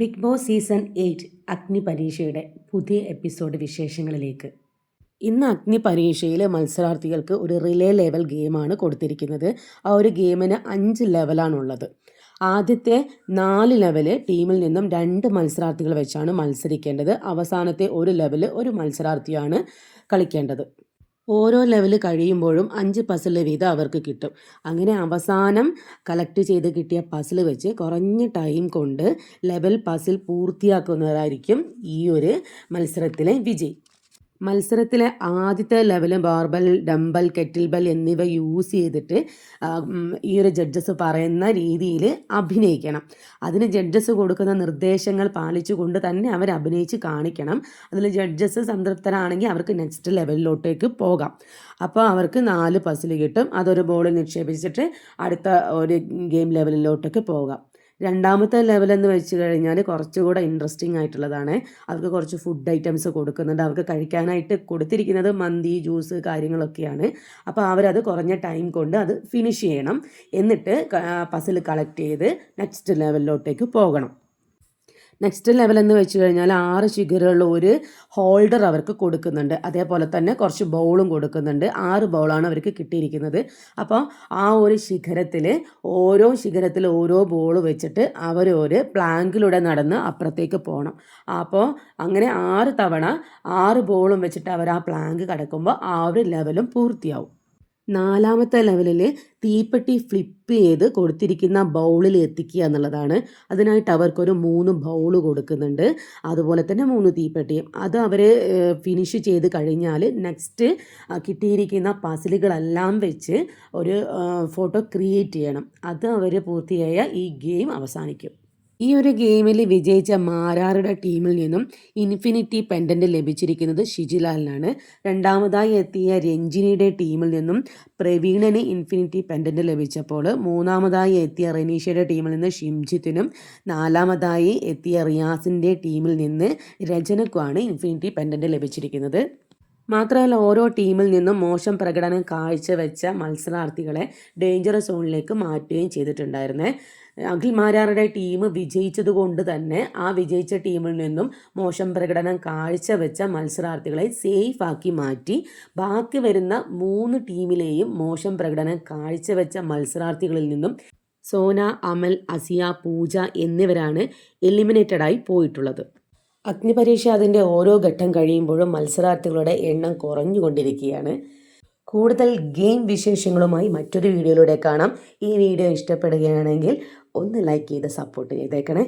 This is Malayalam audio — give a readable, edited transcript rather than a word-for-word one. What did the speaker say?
ബിഗ് ബോസ് സീസൺ 8 അഗ്നി പരീക്ഷയുടെ പുതിയ എപ്പിസോഡ് വിശേഷങ്ങളിലേക്ക്. ഇന്ന് അഗ്നി പരീക്ഷയിൽ മത്സരാർത്ഥികൾക്ക് ഒരു റിലേ ലെവൽ ഗെയിമാണ് കൊടുത്തിരിക്കുന്നത്. ആ ഒരു ഗെയിമിന് 5 ലെവലാണുള്ളത്. ആദ്യത്തെ 4 ലെവല് ടീമിൽ നിന്നും 2 മത്സരാർത്ഥികൾ വെച്ചാണ് മത്സരിക്കേണ്ടത്. അവസാനത്തെ ഒരു ലെവല് ഒരു മത്സരാർത്ഥിയാണ് കളിക്കേണ്ടത്. ഓരോ ലെവൽ കഴിയുമ്പോഴും 5 പസിൽ വീതം അവർക്ക് കിട്ടും. അങ്ങനെ അവസാനം കളക്ട് ചെയ്ത് കിട്ടിയ പസിൽ വെച്ച് കുറഞ്ഞ ടൈം കൊണ്ട് ലെവൽ പസിൽ പൂർത്തിയാക്കുന്നതായിരിക്കും ഈ ഒരു മത്സരത്തിലെ വിജയി. മത്സരത്തിലെ ആദ്യത്തെ level barbell, dumbbell, kettle bell എന്നിവ യൂസ് ചെയ്തിട്ട് ഈ ഒരു ജഡ്ജസ് പറയുന്ന രീതിയിൽ അഭിനയിക്കണം. അതിന് ജഡ്ജസ് കൊടുക്കുന്ന നിർദ്ദേശങ്ങൾ പാലിച്ചുകൊണ്ട് തന്നെ അവർ അഭിനയിച്ച് കാണിക്കണം. അതിൽ ജഡ്ജസ് സംതൃപ്തരാണെങ്കിൽ അവർക്ക് നെക്സ്റ്റ് ലെവലിലോട്ടേക്ക് പോകാം. അപ്പോൾ അവർക്ക് 4 പസിൽ കിട്ടും. അതൊരു ബോളിൽ നിക്ഷേപിച്ചിട്ട് അടുത്ത ഒരു ഗെയിം ലെവലിലോട്ടേക്ക് പോകാം. രണ്ടാമത്തെ ലെവലെന്ന് വെച്ച് കഴിഞ്ഞാൽ കുറച്ചുകൂടെ ഇൻട്രസ്റ്റിംഗ് ആയിട്ടുള്ളതാണ്. അവർക്ക് കുറച്ച് ഫുഡ് ഐറ്റംസ് കൊടുക്കുന്നുണ്ട്. അവർക്ക് കഴിക്കാനായിട്ട് കൊടുത്തിരിക്കുന്നത് മന്തി, ജ്യൂസ് കാര്യങ്ങളൊക്കെയാണ്. അപ്പോൾ അവരത് കുറഞ്ഞ ടൈം കൊണ്ട് അത് ഫിനിഷ് ചെയ്യണം. എന്നിട്ട് പസിൽ കളക്ട് ചെയ്ത് നെക്സ്റ്റ് ലെവലിലോട്ടേക്ക് പോകണം. നെക്സ്റ്റ് ലെവൽ എന്ന് വെച്ച് കഴിഞ്ഞാൽ 6 ശിഖരമുള്ള ഒരു ഹോൾഡർ അവർക്ക് കൊടുക്കുന്നുണ്ട്. അതേപോലെ തന്നെ കുറച്ച് ബൗളും കൊടുക്കുന്നുണ്ട്. 6 ബൗളാണ് അവർക്ക് കിട്ടിയിരിക്കുന്നത്. അപ്പോൾ ആ ഒരു ശിഖരത്തിൽ ഓരോ ബോൾ വെച്ചിട്ട് അവർ ഒരു പ്ലാങ്കിലൂടെ നടന്ന് അപ്പുറത്തേക്ക് പോകണം. അപ്പോൾ അങ്ങനെ 6 തവണ 6 ബോളും വെച്ചിട്ട് അവർ ആ പ്ലാങ്ക് കടക്കുമ്പോൾ ആ ഒരു ലെവലും പൂർത്തിയാവും. 4ാമത്തെ ലെവലിൽ തീപ്പെട്ടി ഫ്ലിപ്പ് ചെയ്ത് കൊടുത്തിരിക്കുന്ന ബൗളിൽ എത്തിക്കുക എന്നുള്ളതാണ്. അതിനായിട്ട് അവർക്കൊരു 3 ബൗൾ കൊടുക്കുന്നുണ്ട്. അതുപോലെ തന്നെ 3 തീപ്പെട്ടിയും. അത് അവർ ഫിനിഷ് ചെയ്ത് കഴിഞ്ഞാൽ നെക്സ്റ്റ് കിട്ടിയിരിക്കുന്ന പസിലുകളെല്ലാം വെച്ച് ഒരു ഫോട്ടോ ക്രിയേറ്റ് ചെയ്യണം. അത് അവർ പൂർത്തിയായ ഈ ഗെയിം അവസാനിക്കും. ഈ ഒരു ഗെയിമിൽ വിജയിച്ച മാരാരുടെ ടീമിൽ നിന്നും ഇൻഫിനിറ്റി പെൻഡൻറ്റ് ലഭിച്ചിരിക്കുന്നത് ഷിജിലാലിനാണ്. രണ്ടാമതായി എത്തിയ രഞ്ജിനിയുടെ ടീമിൽ നിന്നും പ്രവീണന് ഇൻഫിനിറ്റി പെൻഡൻറ്റ് ലഭിച്ചപ്പോൾ മൂന്നാമതായി എത്തിയ റെനീഷയുടെ ടീമിൽ നിന്ന് ഷിംജിത്തിനും 4ാമതായി എത്തിയ റിയാസിൻ്റെ ടീമിൽ നിന്ന് രചനക്കുമാണ് ഇൻഫിനിറ്റി പെൻഡൻറ്റ് ലഭിച്ചിരിക്കുന്നത്. മാത്രമല്ല ഓരോ ടീമിൽ നിന്നും മോശം പ്രകടനം കാഴ്ചവെച്ച മത്സരാർത്ഥികളെ ഡേഞ്ചർ സോണിലേക്ക് മാറ്റുകയും ചെയ്തിട്ടുണ്ടായിരുന്നേ. അഖിൽ മാരാറുടെ ടീം വിജയിച്ചത് കൊണ്ട് തന്നെ ആ വിജയിച്ച ടീമിൽ നിന്നും മോശം പ്രകടനം കാഴ്ചവെച്ച മത്സരാർത്ഥികളെ സേഫ് ആക്കി മാറ്റി ബാക്കി വരുന്ന 3 ടീമിലെയും മോശം പ്രകടനം കാഴ്ചവെച്ച മത്സരാർത്ഥികളിൽ നിന്നും സോന, അമൽ, അസിയ, പൂജ എന്നിവരാണ് എലിമിനേറ്റഡായി പോയിട്ടുള്ളത്. അഗ്നിപരീക്ഷ അതിൻ്റെ ഓരോ ഘട്ടം കഴിയുമ്പോഴും മത്സരാർത്ഥികളുടെ എണ്ണം കുറഞ്ഞുകൊണ്ടിരിക്കുകയാണ്. കൂടുതൽ ഗെയിം വിശേഷങ്ങളുമായി മറ്റൊരു വീഡിയോയിലൂടെ കാണാം. ഈ വീഡിയോ ഇഷ്ടപ്പെടുകയാണെങ്കിൽ ഒന്ന് ലൈക്ക് ചെയ്ത് സപ്പോർട്ട് ചെയ്തേക്കണേ.